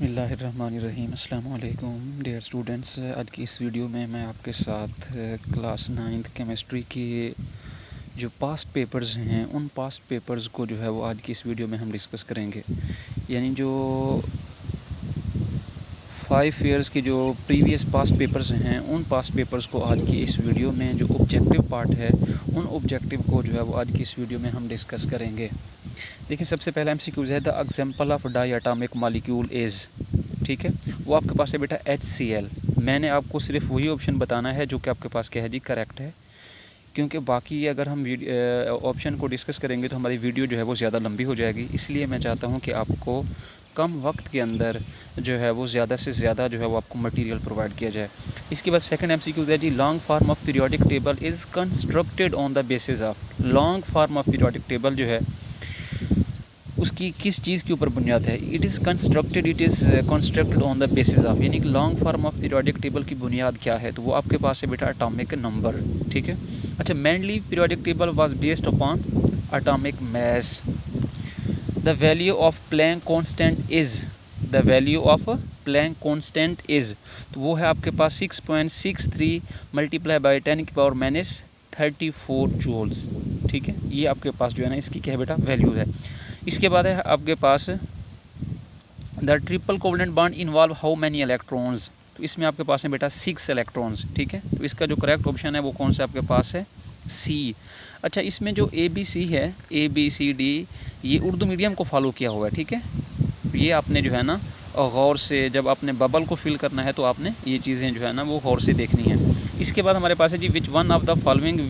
बिस्मिल्लाहिर्रहमानिर्रहीम अस्सलाम वालेकुम डियर स्टूडेंट्स। आज की इस वीडियो में मैं आपके साथ क्लास 9th केमिस्ट्री के जो पास्ट पेपर्स हैं उन पास्ट पेपर्स को जो है वो आज की इस वीडियो में हम डिस्कस करेंगे। यानी जो 5 ईयर्स के जो प्रीवियस पास्ट पेपर्स हैं उन पास्ट पेपर्स को आज की इस वीडियो में जो ऑब्जेक्टिव पार्ट है उन ऑब्जेक्टिव को जो है वो आज की इस वीडियो में हम डिस्कस करेंगे। देखिए, सबसे पहला एमसीक्यूज़ है the example of diatomic molecule is, ठीक है, वो आपके पास है बेटा HCl। मैंने आपको सिर्फ वही ऑप्शन बताना है जो कि आपके पास क्या है जी, करेक्ट है, क्योंकि बाकी अगर हम ऑप्शन को डिस्कस करेंगे तो हमारी वीडियो जो है वो ज़्यादा लंबी हो जाएगी। इसलिए मैं चाहता हूँ कि आपको कम वक्त के अंदर जो है वो ज़्यादा से ज़्यादा जो है वो आपको मटेरियल प्रोवाइड किया जाए। इसके बाद सेकंड एमसीक्यूज़ है जी long form of periodic table is constructed on the basis of. Long form of periodic table जो है उसकी किस चीज़ के ऊपर बुनियाद है? It is constructed on the basis of, यानी कि long form of periodic table की बुनियाद क्या है? तो वो आपके पास है बेटा एटॉमिक नंबर, ठीक है। अच्छा, mainly periodic table was based upon atomic mass. The value of Planck constant is, the value of Planck constant is, तो वो है आपके पास 6.63 मल्टीप्लाई बाई 10⁻⁻34 जूल्स, ठीक है। ये आपके पास जो है ना इसकी क्या है बेटा, वैल्यू है। इसके बाद है आपके पास the triple covalent bond involve how many electrons, तो इसमें आपके पास है बेटा 6 इलेक्ट्रॉन्स, ठीक है। तो इसका जो करेक्ट ऑप्शन है वो कौन सा आपके पास है? सी। अच्छा, इसमें जो ABC है, ABCD, ये उर्दू मीडियम को फॉलो किया हुआ है, ठीक है। ये आपने जो है ना गौर से, जब आपने बबल को फिल करना है तो आपने ये चीज़ें जो है ना वो गौर से देखनी है। इसके बाद हमारे पास है जी which one of the following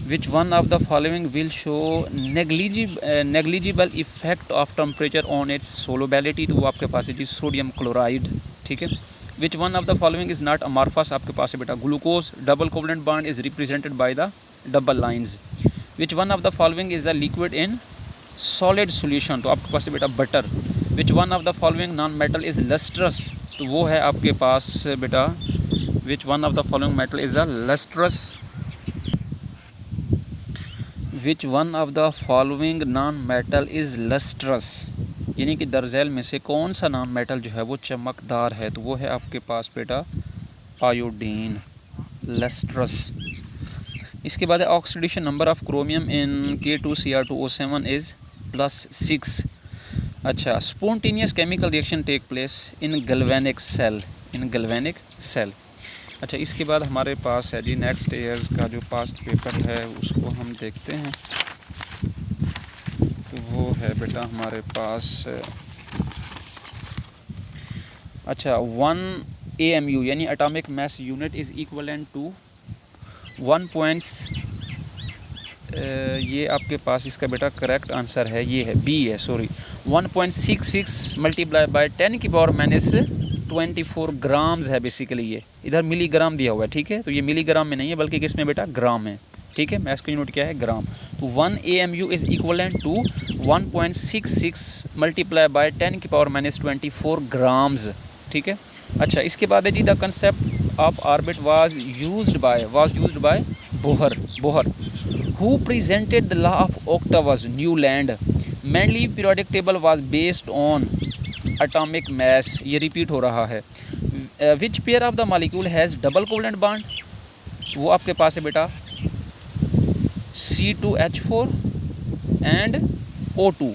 which one of the following will show negligible effect of temperature on its solubility, तो वो आपके पास है जी सोडियम क्लोराइड, ठीक है। which one of the following is not amorphous, आपके पास है बेटा glucose. Double covalent bond is represented by the double lines. which one of the following is the liquid in solid solution, तो आपके पास है बेटा butter. which one of the following non metal is lustrous, तो वो है आपके पास बेटा which one of the following metal is a lustrous, which one of the following non metal is lustrous, यानी कि दरअसल में से कौन सा नॉन मेटल जो है वो चमकदार है? तो वो है आपके पास बेटा आयोडीन, लस्ट्रस। इसके बाद oxidation number of chromium in K2Cr2O7 is +6। अच्छा, spontaneous chemical reaction take place in galvanic cell, in galvanic cell. अच्छा, इसके बाद हमारे पास है जी नेक्स्ट ईयर का जो पास्ट पेपर है उसको हम देखते हैं। तो वो है बेटा हमारे पास, अच्छा, 1 AMU यानी atomic mass unit is equivalent to 1. ये आपके पास इसका बेटा करेक्ट आंसर है, ये है B है, सॉरी, 1.66 मल्टीप्लाई बाय 10⁻24 ग्राम्स है बेसिकली। ये इधर मिलीग्राम दिया हुआ है, ठीक है, तो ये मिलीग्राम में नहीं है बल्कि किस में बेटा, ग्राम है, ठीक है। मैथ्स का यूनिट क्या है, ग्राम। तो 1 AMU is equivalent to 1.66 multiply by 10⁻24 grams, ठीक है। अच्छा, इसके बाद है जी the concept of orbit was used by Bohr who presented the law of octaves Newland. Mainly periodic table was based on atomic mass, ये रिपीट हो रहा है। Which pair of the molecule has double covalent bond, वो आपके पास है बेटा C2H4 and O2।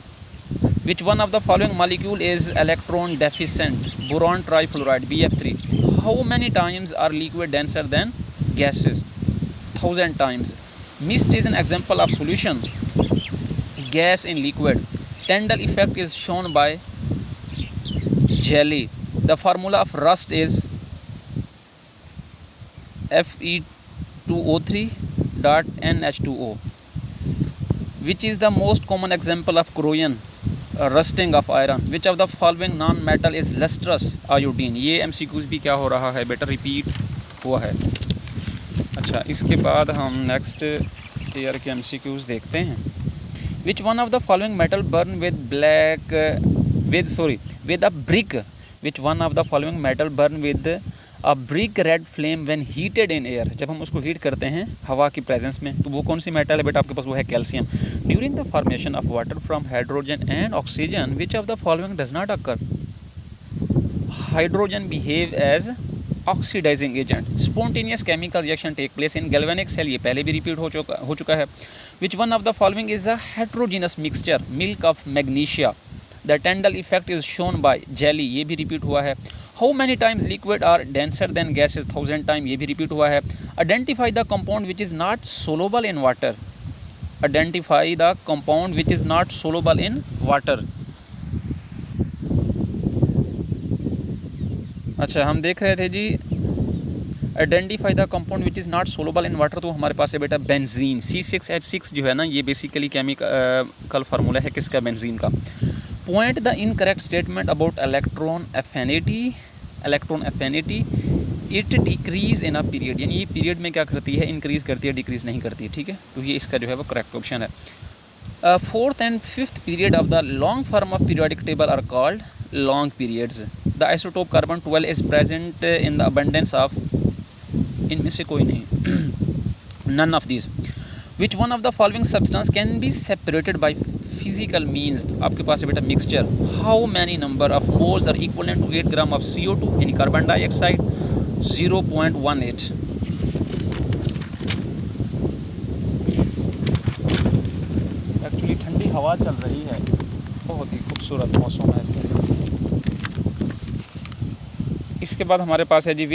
Which one of the following molecule is electron deficient, boron trifluoride BF3। How many times are liquid denser than gases? 1000 times. Mist is an example of solution gas in liquid. Tyndall effect is shown by jelly. The formula of rust is Fe2O3.NH2O. Which is the most common example of corrosion, rusting of iron? Which of the following non-metal is lustrous? Iodine. ये MCQs भी क्या हो रहा है बेटा, repeat हुआ है। अच्छा, इसके बाद हम नेक्स्ट ईयर के MCQs देखते हैं। Which one of the following metal burn with with a brick? Which one of the following metal burn with a brick red flame when heated in air, जब हम उसको हीट करते हैं हवा की प्रेजेंस में, तो वो कौन सी मेटल है बेटा आपके पास, वो है calcium. During the formation of water from hydrogen and oxygen which of the following does not occur, hydrogen behave as oxidizing agent, spontaneous chemical reaction take place in galvanic cell, ये पहले भी repeat हो चुका है। Which one of the following is the heterogeneous mixture, milk of magnesia, the Tyndall effect is shown by jelly, ये भी repeat हुआ है। How many times liquid are denser than gas is 1000 time, ये भी repeat हुआ है। Identify the compound which is not soluble in water, identify the compound which is not soluble in water. अच्छा, हम देख रहे थे जी identify the compound which is not soluble in water, तो हमारे पास है बेटा बेंजीन, C6H6 जो है ना, ये बेसिकली केमिकल फार्मूला है किसका, बेंजीन का। Point the incorrect statement about electron affinity, it decrease in a period, यानी ये पीरियड में क्या करती है, इंक्रीज करती है, डिक्रीज नहीं करती है, ठीक है। तो ये इसका जो है वो करेक्ट ऑप्शन है। Fourth and fifth period of the long form of periodic table are called long periods. The isotope carbon 12 is present in the abundance of, इनमें से कोई नहीं, none of this. Which one of the following substance can be separated by physical means, आपके पास है बेटा mixture. How many number of moles are equivalent to 8 gram of CO2 यानी carbon dioxide, 0.18। Actually ठंडी हवा चल रही है, बहुत ही खूबसूरत मौसम है। इसके बाद हमारे पास है जी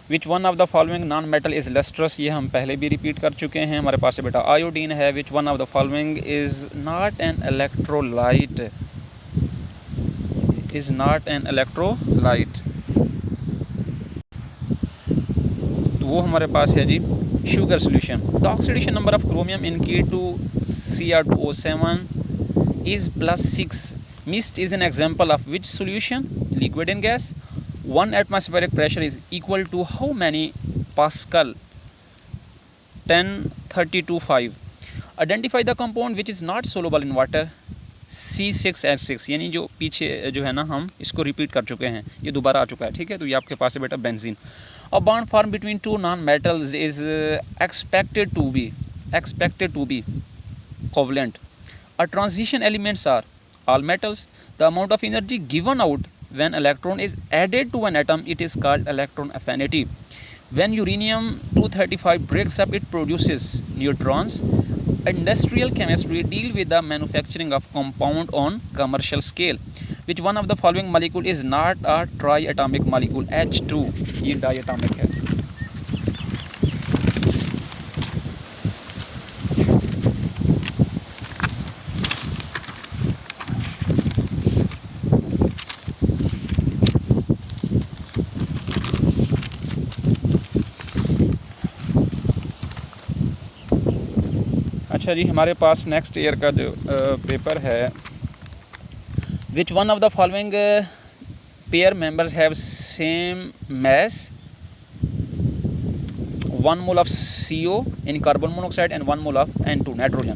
which one of the following non metal is lustrous, ये हम पहले भी रिपीट कर चुके हैं। हमारे पास है बेटा आयोडीन है। Which one of the following is not an electrolyte, is not an electrolyte, तो वो हमारे पास है जी sugar solution. The oxidation number of chromium in K2Cr2O7 is +6. Mist is an example of which solution, liquid and gas. 1 atmospheric pressure is equal to how many Pascal, 1032.5. Identify the compound which is not soluble in water, C6H6, यानी जो पीछे जो है ना हम इसको repeat कर चुके हैं, ये दोबारा आ चुका है, ठीक है। तो ये आपके पास है बेटा benzene. A bond form between two non metals is expected to be covalent. A transition elements are all metals. The amount of energy given out when electron is added to an atom, it is called electron affinity. When uranium-235 breaks up, it produces neutrons. Industrial chemistry deal with the manufacturing of compound on commercial scale. Which one of the following molecule is not a triatomic molecule? H2, ये diatomic है। अच्छा जी, हमारे पास next year का जो paper है, which one of the following pair members have same mass, 1 mole of CO in carbon monoxide and 1 mole of N2 nitrogen.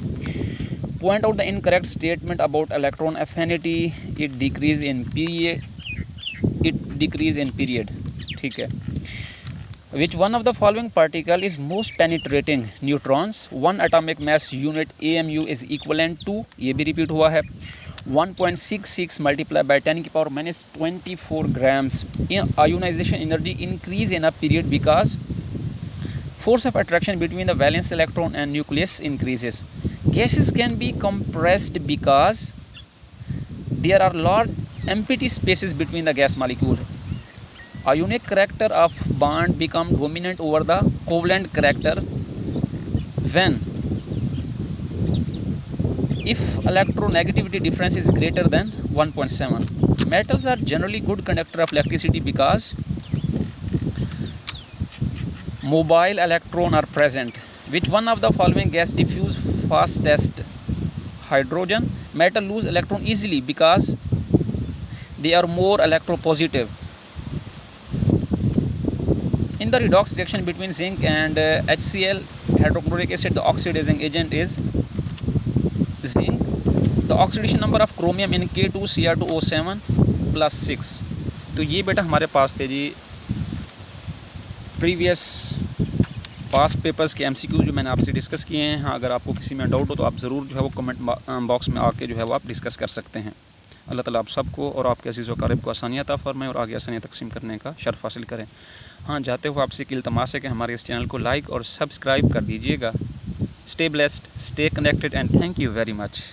Point out the incorrect statement about electron affinity, it decrease in period, ठीक है। Which one of the following particle is most penetrating? Neutrons. 1 atomic mass unit AMU is equivalent to, ये भी repeat हुआ है, 1.66 multiplied by 10 की power -24 grams. Ionization energy increase in a period because force of attraction between the valence electron and nucleus increases. Gases can be compressed because there are large empty spaces between the gas molecule. Ionic character of bond become dominant over the covalent character when, if electronegativity difference is greater than 1.7. Metals are generally good conductor of electricity because mobile electron are present. Which one of the following gas diffuse fastest? Hydrogen. Metal lose electron easily because they are more electropositive. In the redox reaction between zinc and HCl hydrochloric acid, the oxidizing agent is zinc. The oxidation number of chromium in K2Cr2O7 +6. तो ये बेटा हमारे पास थे जी previous past papers के MCQ जो मैंने आपसे discuss किए हैं। हाँ, अगर आपको किसी में डाउट हो तो आप ज़रूर जो है वो कमेंट बॉक्स में आके जो है वो आप डिस्कस कर सकते हैं। अल्लाह ताला आप सबको और आपके अज़ीज़ व क़रीब को आसानियाँ अता फ़रमाएं और आगे आसानियाँ तकसीम करने का शर्फ़ हासिल करें। हाँ, जाते हुए आपसे एक इल्तमास है कि हमारे इस चैनल को लाइक और सब्सक्राइब कर दीजिएगा। Stay blessed, stay connected and thank you very much.